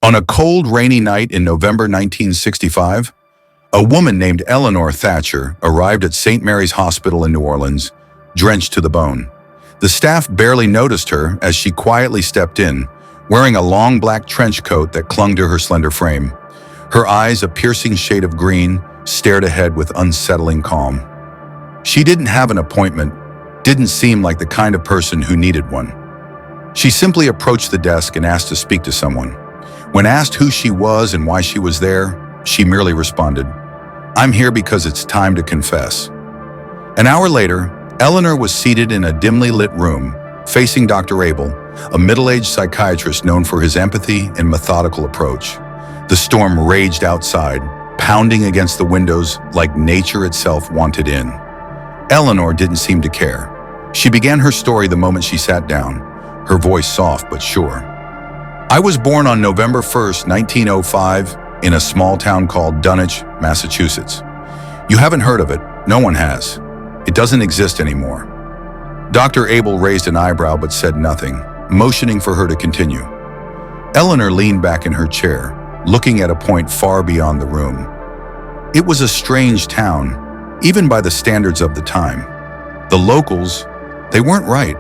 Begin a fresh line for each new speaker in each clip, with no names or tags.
On a cold, rainy night in November 1965, a woman named Eleanor Thatcher arrived at St. Mary's Hospital in New Orleans, drenched to the bone. The staff barely noticed her as she quietly stepped in, wearing a long black trench coat that clung to her slender frame. Her eyes, a piercing shade of green, stared ahead with unsettling calm. She didn't have an appointment, didn't seem like the kind of person who needed one. She simply approached the desk and asked to speak to someone. When asked who she was and why she was there, she merely responded, "I'm here because it's time to confess." An hour later, Eleanor was seated in a dimly lit room, facing Dr. Abel, a middle-aged psychiatrist known for his empathy and methodical approach. The storm raged outside, pounding against the windows like nature itself wanted in. Eleanor didn't seem to care. She began her story the moment she sat down, her voice soft but sure. "I was born on November 1st, 1905, in a small town called Dunwich, Massachusetts. You haven't heard of it, no one has. It doesn't exist anymore." Dr. Abel raised an eyebrow but said nothing, motioning for her to continue. Eleanor leaned back in her chair, looking at a point far beyond the room. It was a strange town, even by the standards of the time. The locals, they weren't right.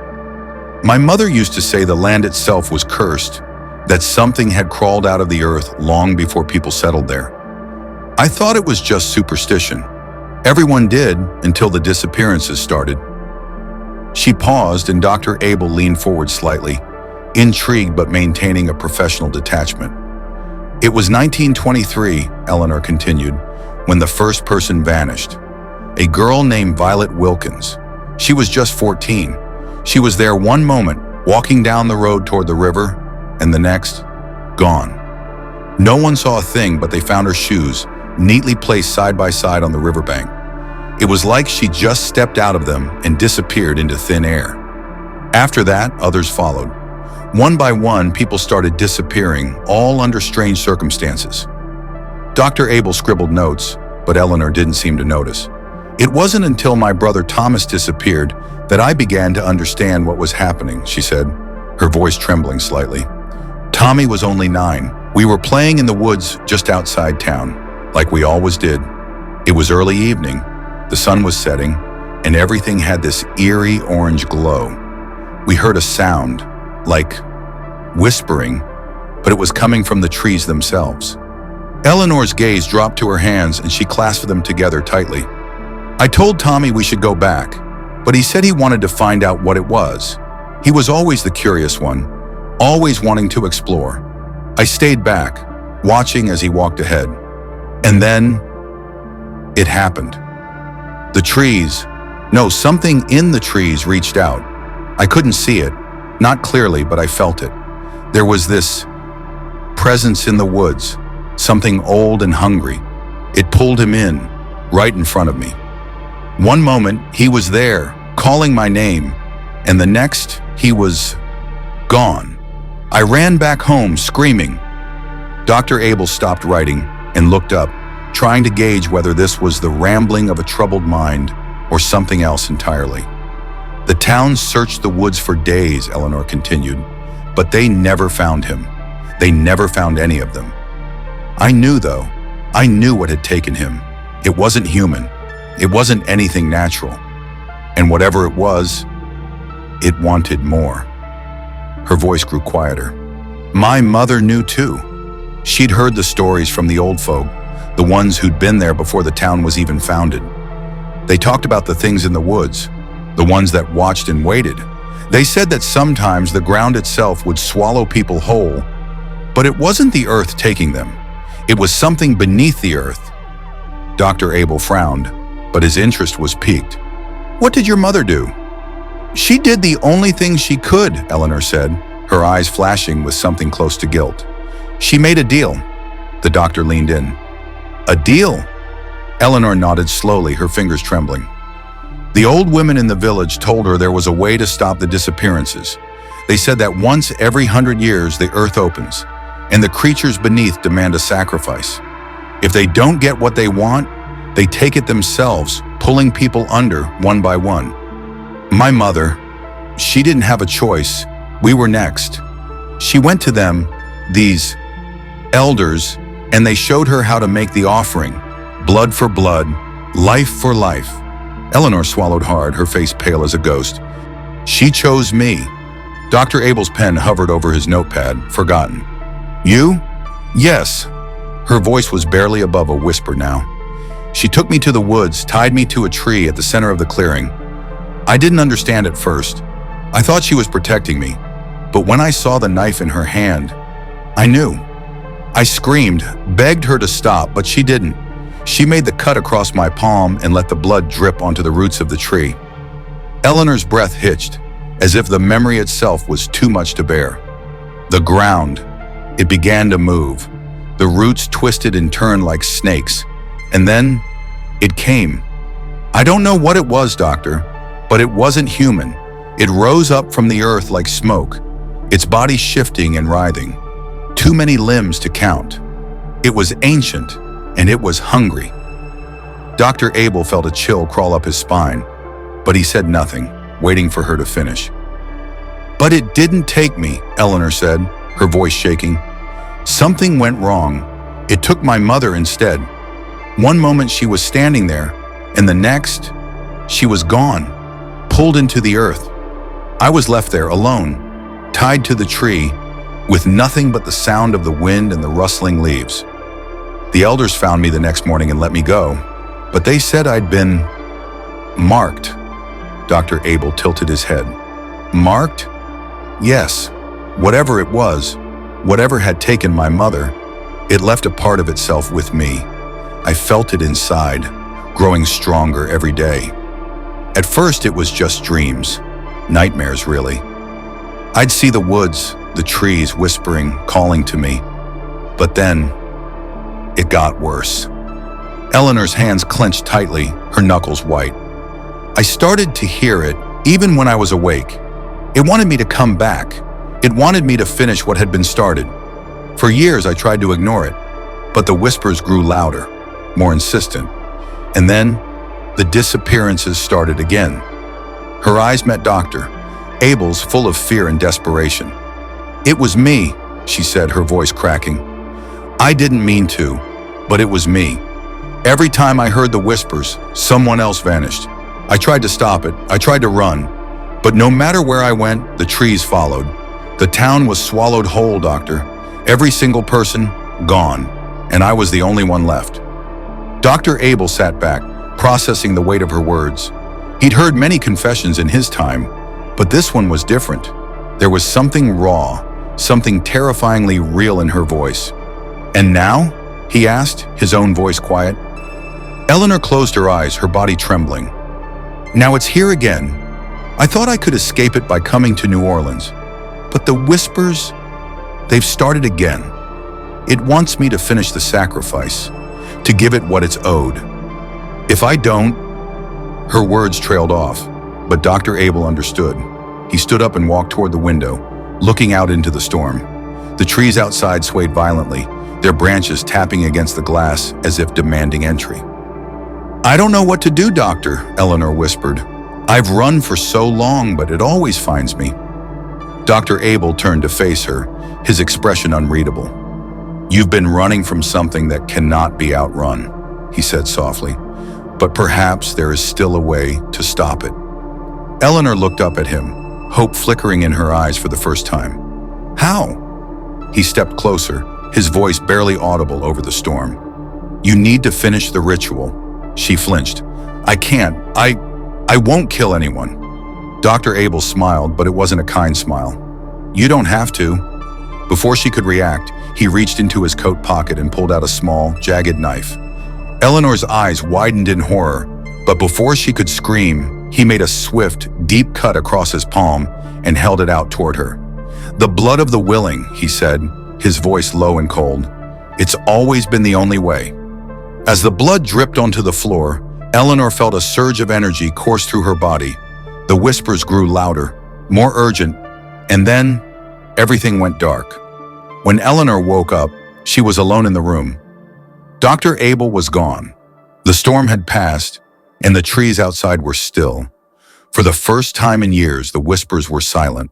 My mother used to say the land itself was cursed, that something had crawled out of the earth long before people settled there. I thought it was just superstition. Everyone did until the disappearances started. She paused and Dr. Abel leaned forward slightly, intrigued but maintaining a professional detachment. "It was 1923, Eleanor continued, when the first person vanished. A girl named Violet Wilkins. She was just 14. She was there one moment, walking down the road toward the river, and the next, gone. No one saw a thing, but they found her shoes, neatly placed side by side on the riverbank. It was like she just stepped out of them and disappeared into thin air. After that, others followed. One by one, people started disappearing, all under strange circumstances." Dr. Abel scribbled notes, but Eleanor didn't seem to notice. "It wasn't until my brother Thomas disappeared that I began to understand what was happening," she said, her voice trembling slightly. "Tommy was only 9. We were playing in the woods just outside town, like we always did. It was early evening, the sun was setting, and everything had this eerie orange glow. We heard a sound, like whispering, but it was coming from the trees themselves." Eleanor's gaze dropped to her hands and she clasped them together tightly. "I told Tommy we should go back, but he said he wanted to find out what it was. He was always the curious one, always wanting to explore. I stayed back, watching as he walked ahead. And then, it happened. The trees, no, something in the trees reached out. I couldn't see it, not clearly, but I felt it. There was this presence in the woods, something old and hungry. It pulled him in, right in front of me. One moment, he was there, calling my name, and the next, he was gone. I ran back home, screaming." Dr. Abel stopped writing and looked up, trying to gauge whether this was the rambling of a troubled mind or something else entirely. "The town searched the woods for days," Eleanor continued, "but they never found him. They never found any of them. I knew, though. I knew what had taken him. It wasn't human. It wasn't anything natural. And whatever it was, it wanted more." Her voice grew quieter. "My mother knew too. She'd heard the stories from the old folk, the ones who'd been there before the town was even founded. They talked about the things in the woods, the ones that watched and waited. They said that sometimes the ground itself would swallow people whole, but it wasn't the earth taking them. It was something beneath the earth." Dr. Abel frowned, but his interest was piqued. "What did your mother do?" "She did the only thing she could," Eleanor said, her eyes flashing with something close to guilt. "She made a deal." The doctor leaned in. "A deal?" Eleanor nodded slowly, her fingers trembling. "The old women in the village told her there was a way to stop the disappearances. They said that once every 100 years the earth opens, and the creatures beneath demand a sacrifice. If they don't get what they want, they take it themselves, pulling people under one by one. My mother, she didn't have a choice. We were next. She went to them, these elders, and they showed her how to make the offering. Blood for blood, life for life. Eleanor swallowed hard, her face pale as a ghost. She chose me. Dr. Abel's pen hovered over his notepad, forgotten. You? Yes. Her voice was barely above a whisper now. She took me to the woods, tied me to a tree at the center of the clearing. I didn't understand at first. I thought she was protecting me. But when I saw the knife in her hand, I knew. I screamed, begged her to stop, but she didn't. She made the cut across my palm and let the blood drip onto the roots of the tree. Eleanor's breath hitched, as if the memory itself was too much to bear. The ground, it began to move. The roots twisted and turned like snakes. And then, it came. I don't know what it was, doctor, but it wasn't human. It rose up from the earth like smoke, its body shifting and writhing. Too many limbs to count. It was ancient, and it was hungry. Dr. Abel felt a chill crawl up his spine, but he said nothing, waiting for her to finish. But it didn't take me, Eleanor said, her voice shaking. Something went wrong. It took my mother instead. One moment she was standing there, and the next, she was gone, pulled into the earth. I was left there alone, tied to the tree, with nothing but the sound of the wind and the rustling leaves. The elders found me the next morning and let me go, but they said I'd been marked. Dr. Abel tilted his head. Marked? Yes. Whatever it was, whatever had taken my mother, it left a part of itself with me. I felt it inside, growing stronger every day. At first, it was just dreams, nightmares really. I'd see the woods, the trees whispering, calling to me. But then, it got worse. Eleanor's hands clenched tightly, her knuckles white. I started to hear it, even when I was awake. It wanted me to come back. It wanted me to finish what had been started. For years, I tried to ignore it, but the whispers grew louder, more insistent. And then, the disappearances started again. Her eyes met Dr. Abel's, full of fear and desperation. It was me, she said, her voice cracking. I didn't mean to, but it was me. Every time I heard the whispers, someone else vanished. I tried to stop it, I tried to run, but no matter where I went, the trees followed. The town was swallowed whole, doctor. Every single person, gone, and I was the only one left. Dr. Abel sat back, processing the weight of her words. He'd heard many confessions in his time, but this one was different. There was something raw, something terrifyingly real in her voice. And now? He asked, his own voice quiet. Eleanor closed her eyes, her body trembling. Now it's here again. I thought I could escape it by coming to New Orleans. But the whispers, they've started again. It wants me to finish the sacrifice, to give it what it's owed. If I don't, her words trailed off, but Dr. Abel understood. He stood up and walked toward the window, looking out into the storm. The trees outside swayed violently, their branches tapping against the glass as if demanding entry. I don't know what to do, doctor, Eleanor whispered. I've run for so long, but it always finds me. Dr. Abel turned to face her, his expression unreadable. You've been running from something that cannot be outrun, he said softly, but perhaps there is still a way to stop it. Eleanor looked up at him, hope flickering in her eyes for the first time. How? He stepped closer, his voice barely audible over the storm. You need to finish the ritual. She flinched. I can't. I won't kill anyone. Dr. Abel smiled, but it wasn't a kind smile. You don't have to. Before she could react, he reached into his coat pocket and pulled out a small, jagged knife. Eleanor's eyes widened in horror, but before she could scream, he made a swift, deep cut across his palm and held it out toward her. The blood of the willing, he said, his voice low and cold. It's always been the only way. As the blood dripped onto the floor, Eleanor felt a surge of energy course through her body. The whispers grew louder, more urgent, and then everything went dark. When Eleanor woke up, she was alone in the room. Dr. Abel was gone. The storm had passed, and the trees outside were still. For the first time in years, the whispers were silent.